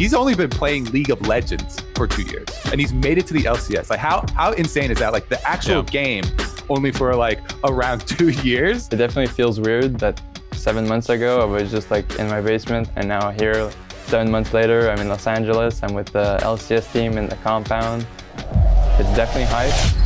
He's only been playing League of Legends for 2 years, and he's made it to the LCS. Like, how insane is that? Like, the actual game only for like around 2 years. It definitely feels weird that 7 months ago I was just like in my basement, and now here 7 months later I'm in Los Angeles. I'm with the LCS team in the compound. It's definitely Heist.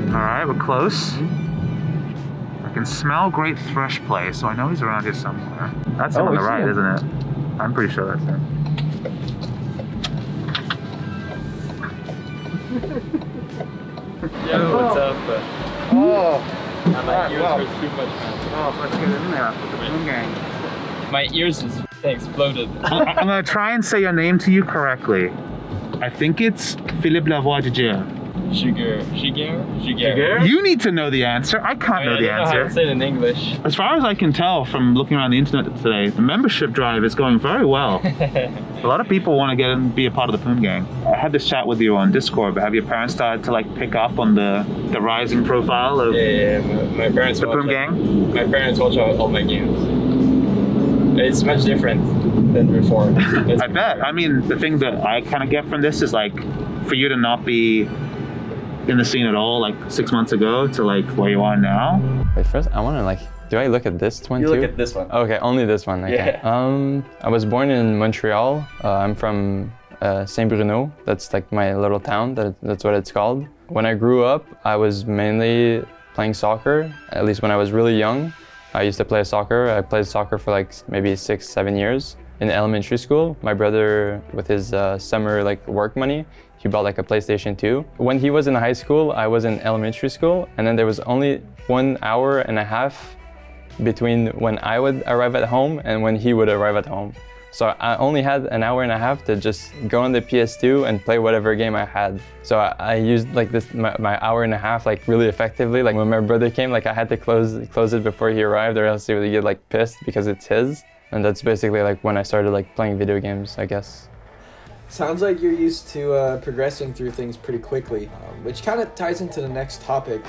Alright, we're close. I can smell great thresh play, so I know he's around here somewhere. That's him on the right, isn't it? I'm pretty sure that's him. Yo, what's up? My ears hurt too much, man. Oh, let's get in there with the Poome gang. My ears just exploded. I'm gonna try and say your name to you correctly. I think it's Philippe Lavoie de Dieu. Sugar. You need to know the answer. I can't know the answer. I don't know how to say it in English. As far as I can tell from looking around the internet today, the membership drive is going very well. A lot of people want to get and be a part of the Poome gang. I had this chat with you on Discord, but have your parents started to like pick up on the rising profile of my parents the Poome gang? My parents watch all my games. It's much different than before. I bet. I mean, the thing that I kind of get from this is like, for you to not be in the scene at all like 6 months ago to like where you are now. Wait, first I want to like, do I look at this one too? You look at this one. Okay, only this one. Okay. Yeah. I was born in Montreal. I'm from Saint-Bruno. That's like my little town. That's what it's called. When I grew up, I was mainly playing soccer. At least when I was really young, I used to play soccer. I played soccer for like maybe 6-7 years. In elementary school, my brother, with his summer like work money, he bought like a PlayStation 2. When he was in high school, I was in elementary school, and then there was only 1 hour and a half between when I would arrive at home and when he would arrive at home. So I only had an hour and a half to just go on the PS2 and play whatever game I had. So I used like my hour and a half like really effectively. Like when my brother came, like I had to close it before he arrived, or else he would get like pissed because it's his. And that's basically like when I started like playing video games, I guess. Sounds like you're used to progressing through things pretty quickly, which kind of ties into the next topic.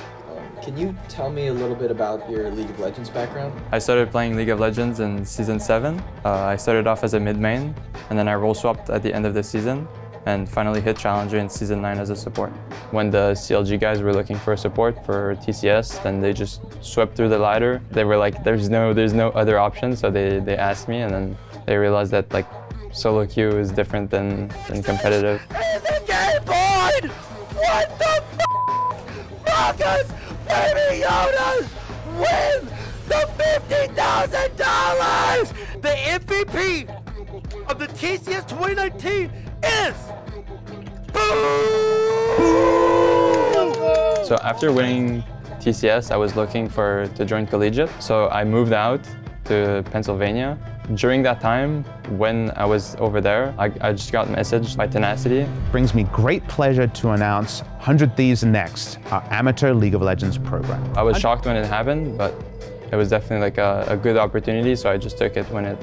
Can you tell me a little bit about your League of Legends background? I started playing League of Legends in Season 7. I started off as a mid-main, and then I role-swapped at the end of the season, and finally hit Challenger in Season 9 as a support. When the CLG guys were looking for support for TCS, then they just swept through the ladder. They were like, there's no other option, so they asked me, and then they realized that like solo queue is different than competitive. Is the game board? What the Rockets, baby Yodas, win the $50,000! The MVP of the TCS 2019 is Poome! So after winning TCS, I was looking to join collegiate. So I moved out to Pennsylvania. During that time, when I was over there, I just got messaged by Tenacity. Brings me great pleasure to announce 100 Thieves Next, our amateur League of Legends program. I was shocked when it happened, but it was definitely like a good opportunity, so I just took it when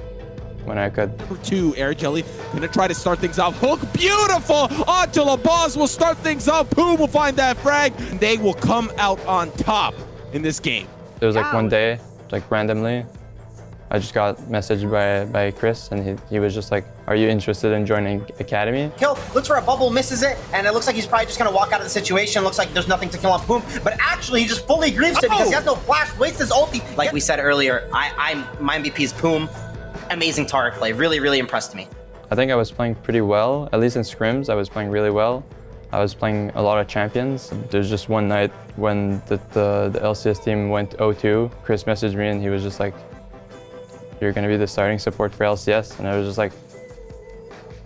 I could. Number 2, Air Jelly, gonna try to start things off. Hook, beautiful! Onto LaBoz will start things up. Poome will find that frag. They will come out on top in this game. There was like one day, like randomly, I just got messaged by Chris, and he was just like, are you interested in joining Academy? Kill, looks for a bubble, misses it, and it looks like he's probably just gonna walk out of the situation. Looks like there's nothing to kill on Poome, but actually he just fully griefs it because he has no flash, wastes his ulti. Like we said earlier, my MVP is Poome. Amazing target play, really, really impressed me. I think I was playing pretty well, at least in scrims, I was playing really well. I was playing a lot of champions. There's just one night when the LCS team went 0-2, Chris messaged me and he was just like, you're going to be the starting support for LCS. And I was just like,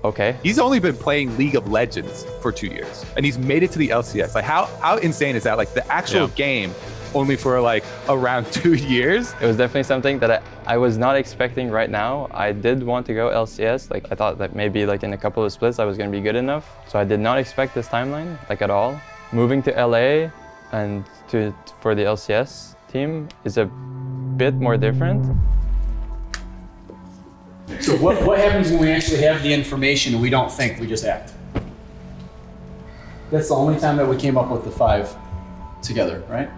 okay. He's only been playing League of Legends for 2 years, and he's made it to the LCS. Like, how insane is that? Like, the actual game only for like around 2 years. It was definitely something that I was not expecting right now. I did want to go LCS. Like, I thought that maybe like in a couple of splits I was going to be good enough. So I did not expect this timeline, like at all. Moving to LA, and for the LCS team is a bit more different. So what happens when we actually have the information and we don't think, we just act? That's the only time that we came up with the 5 together, right?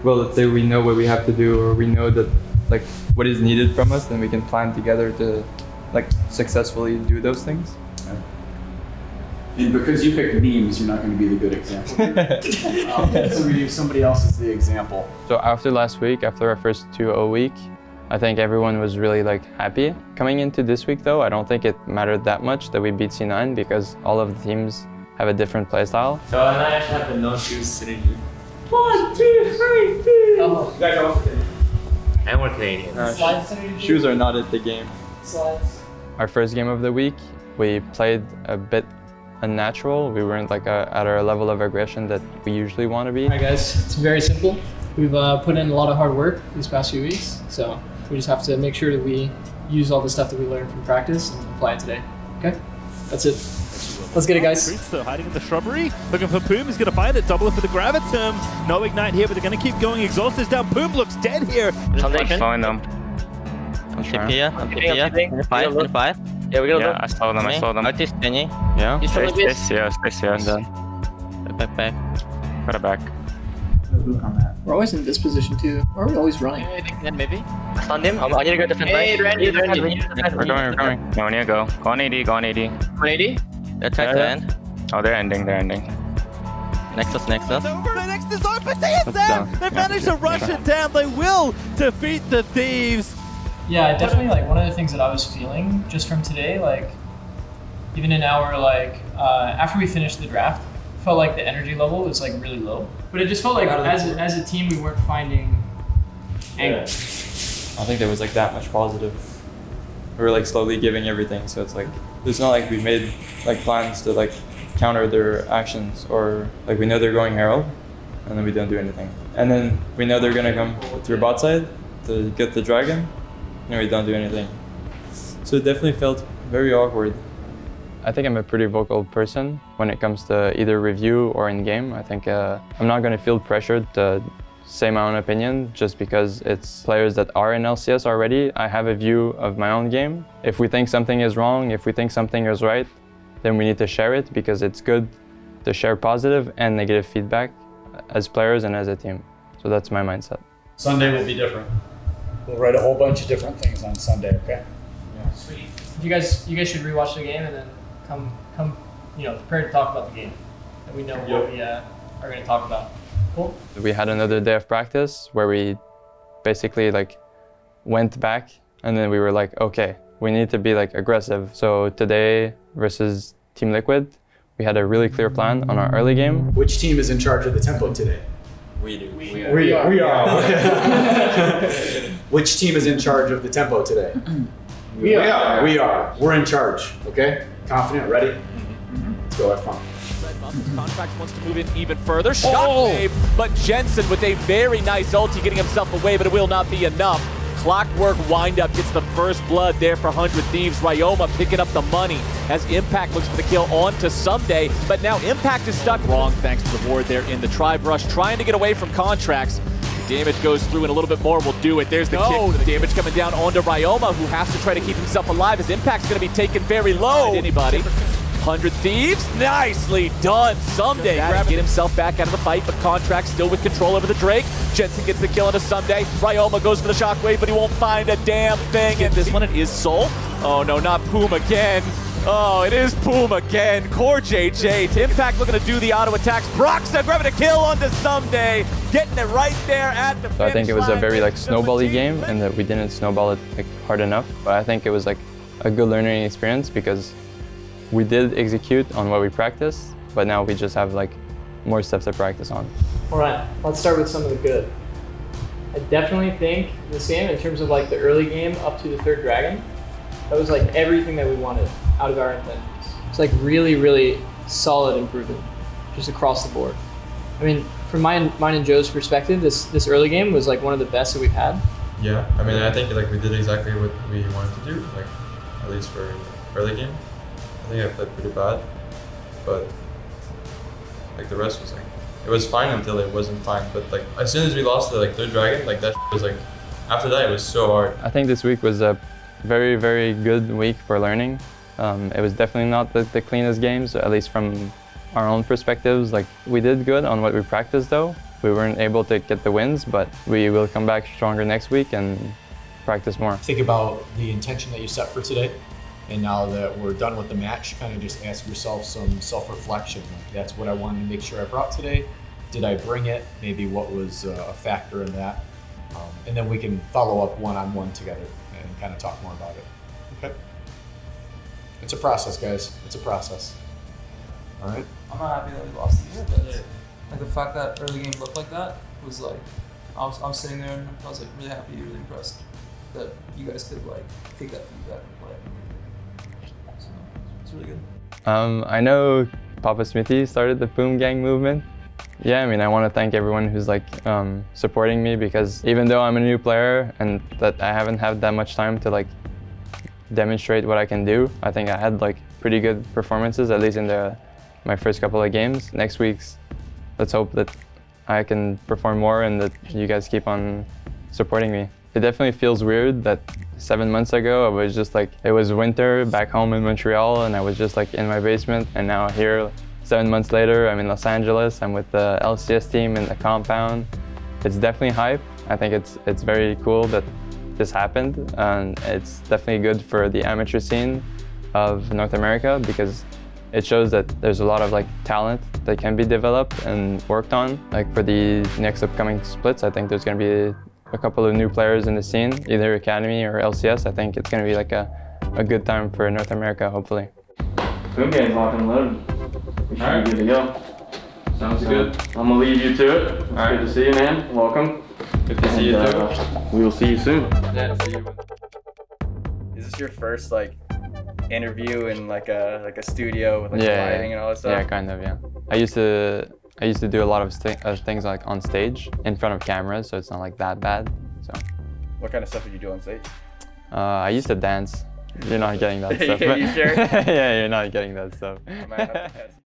Well, let's say we know what we have to do, or we know that like what is needed from us, then we can plan together to like successfully do those things. And because you picked memes, you're not going to be the good example. So we use somebody else as the example. So after last week, after our first 2-0 week, I think everyone was really like happy. Coming into this week though, I don't think it mattered that much that we beat C9 because all of the teams have a different playstyle. So and I actually have the no shoes synergy. 1, 2, 3, 2. Oh, you guys are also Canadian. And we're Canadian. Shoes are not at the game. Slides. Our first game of the week, we played a bit unnatural. We weren't like at our level of aggression that we usually want to be. Alright guys, it's very simple. We've put in a lot of hard work these past few weeks, so we just have to make sure that we use all the stuff that we learned from practice and apply it today. Okay? That's it. Let's get it, guys. Still hiding in the shrubbery, looking for Poome. He's going to find it, double it for the gravitum. No ignite here, but they're going to keep going. Exhaust is down. Poome looks dead here. Slowing them. I'm TP here. I'm TP here. Five. Yeah, we gotta I saw them. I saw them. Artist, Penny. Yeah. Yes. Back. Got it back. We're always in this position too. Or are we always running? Maybe. I stunned him. I need to go defend right. We're going. No, we need to go. Go on 80. 180? They're trying to end. Oh, they're ending. Nexus. Over, the next is open. They hit them. They managed to rush it down. They will defeat the Thieves. Yeah, definitely like one of the things that I was feeling just from today, like even in our like after we finished the draft, felt like the energy level was like really low. But it just felt like as a team we weren't finding angles. I think there was like that much positive. We were like slowly giving everything, so it's like it's not like we made like plans to like counter their actions, or like we know they're going Herald and then we don't do anything. And then we know they're gonna come through bot side to get the dragon. No, we don't do anything. So it definitely felt very awkward. I think I'm a pretty vocal person when it comes to either review or in game. I think I'm not going to feel pressured to say my own opinion just because it's players that are in LCS already. I have a view of my own game. If we think something is wrong, if we think something is right, then we need to share it because it's good to share positive and negative feedback as players and as a team. So that's my mindset. Sunday will be different. We'll write a whole bunch of different things on Sunday, okay? Yeah. Sweet. You guys should rewatch the game and then come, prepared to talk about the game. And we know what we are going to talk about. Cool. We had another day of practice where we basically like went back and then we were like, okay, we need to be like aggressive. So today versus Team Liquid, we had a really clear plan on our early game. Which team is in charge of the tempo today? We do. We are. Which team is in charge of the tempo today? We are. We're in charge. Okay? Confident, ready? Let's go have fun. Contract wants to move in even further. Shockwave, but Jensen with a very nice ulti getting himself away, but it will not be enough. Clockwork windup gets the first blood there for 100 Thieves. Ryoma picking up the money as Impact looks for the kill on to Someday, but now Impact is stuck wrong thanks to the ward there in the Tribe Rush, trying to get away from Contracts. The damage goes through and a little bit more will do it. There's the kick. The damage coming down onto Ryoma, who has to try to keep himself alive as Impact's going to be taken very low. Anybody? 100 Thieves, nicely done. Someday get himself back out of the fight, but Contract still with control over the Drake. Jensen gets the kill into Someday. Ryoma goes for the shockwave, but he won't find a damn thing. And this one, it is Soul. Oh no, not Poome again. Oh, it is Poome again. Core JJ. Impact looking to do the auto attacks. Broxa grabbing a kill onto Someday, getting it right there at the finish So I think it was a very like line. snowbally game, and that we didn't snowball it like hard enough. But I think it was like a good learning experience because we did execute on what we practiced, but now we just have like more stuff to practice on. All right, let's start with some of the good. I definitely think this game, in terms of like the early game up to the third dragon, that was like everything that we wanted out of our intentions. It's like really, really solid improvement, just across the board. I mean, from mine and Joe's perspective, this early game was like one of the best that we've had. Yeah, I mean, I think like we did exactly what we wanted to do, like at least for early game. I think I played pretty bad, but like the rest was like it was fine until it wasn't fine. But like as soon as we lost the third dragon, like that was like, after that it was so hard. I think this week was a very, very good week for learning. It was definitely not the cleanest games, at least from our own perspectives. Like we did good on what we practiced though. We weren't able to get the wins, but we will come back stronger next week and practice more. Think about the intention that you set for today. And now that we're done with the match, kind of just ask yourself some self-reflection. Like, that's what I wanted to make sure I brought today. Did I bring it? Maybe what was a factor in that? And then we can follow up one-on-one together and kind of talk more about it. Okay? It's a process, guys. It's a process. All right? I'm not happy that we lost the game, but like the fact that early game looked like that was like, I was sitting there and I was like really happy, really impressed that you guys could like take that feedback and play. So it's really good. I know Papa Smithy started the Poome gang movement. Yeah, I mean, I want to thank everyone who's like supporting me, because even though I'm a new player and that I haven't had that much time to like demonstrate what I can do, I think I had like pretty good performances, at least in my first couple of games. Next week's, let's hope that I can perform more and that you guys keep on supporting me. It definitely feels weird that 7 months ago I was just like, it was winter back home in Montreal and I was just like in my basement, and now here 7 months later I'm in Los Angeles, I'm with the LCS team in the compound. It's definitely hype. I think it's very cool that this happened, and it's definitely good for the amateur scene of North America, because it shows that there's a lot of like talent that can be developed and worked on. Like for the next upcoming splits, I think there's going to be a couple of new players in the scene, either Academy or LCS. I think it's going to be like a good time for North America, hopefully. Poome game's locked and loaded. We should be good to go. Sounds good. I'm going to leave you to it. All right. Good to see you, man. Welcome. Good to see you too. We will see you soon. Yeah, see you. Is this your first like interview in like a studio with like lighting and all that stuff? Yeah, kind of, yeah. I used to do a lot of things like on stage in front of cameras, so it's not like that bad. So. What kind of stuff did you do on stage? I used to dance. You're not getting that stuff. You sure? Yeah, you're not getting that stuff.